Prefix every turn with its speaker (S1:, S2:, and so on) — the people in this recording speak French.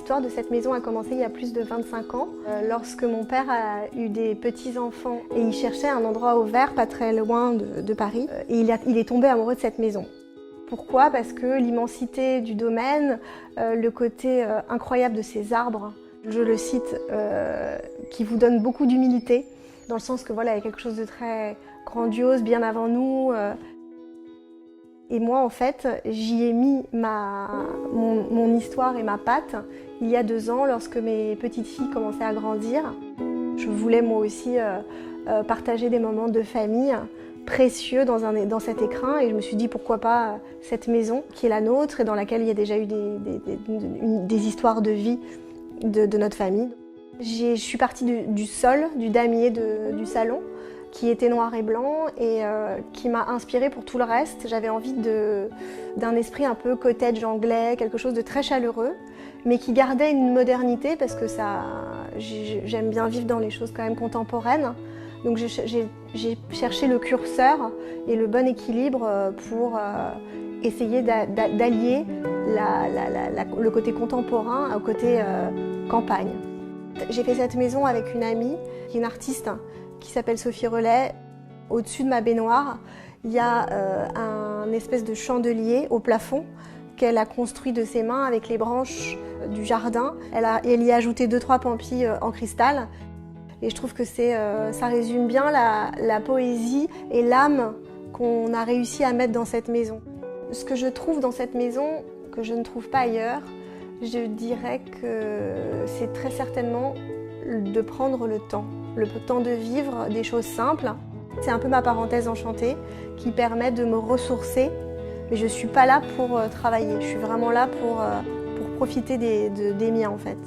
S1: L'histoire de cette maison a commencé il y a plus de 25 ans, lorsque mon père a eu des petits-enfants et il cherchait un endroit ouvert pas très loin de Paris. Et il est tombé amoureux de cette maison. Pourquoi? Parce que l'immensité du domaine, le côté incroyable de ces arbres, je le cite, qui vous donne beaucoup d'humilité, dans le sens que voilà, il y a quelque chose de très grandiose, bien avant nous. Et moi, en fait, j'y ai mis mon histoire et ma patte il y a 2 ans, lorsque mes petites filles commençaient à grandir. Je voulais moi aussi partager des moments de famille précieux dans cet écrin, et je me suis dit pourquoi pas cette maison qui est la nôtre et dans laquelle il y a déjà eu des histoires de vie de notre famille. Je suis partie du sol, du damier du salon, qui était noir et blanc et qui m'a inspirée pour tout le reste. J'avais envie d'un esprit un peu cottage anglais, quelque chose de très chaleureux, mais qui gardait une modernité parce que j'aime bien vivre dans les choses quand même contemporaines. Donc j'ai cherché le curseur et le bon équilibre pour essayer d'allier le côté contemporain au côté campagne. J'ai fait cette maison avec une amie qui est une artiste qui s'appelle Sophie Relais. Au-dessus de ma baignoire, il y a un espèce de chandelier au plafond qu'elle a construit de ses mains avec les branches du jardin. Elle y a ajouté 2-3 pampilles en cristal. Et je trouve que ça résume bien la poésie et l'âme qu'on a réussi à mettre dans cette maison. Ce que je trouve dans cette maison, que je ne trouve pas ailleurs, je dirais que c'est très certainement de prendre le temps de vivre des choses simples. C'est un peu ma parenthèse enchantée qui permet de me ressourcer, mais je ne suis pas là pour travailler, je suis vraiment là pour profiter des miens en fait.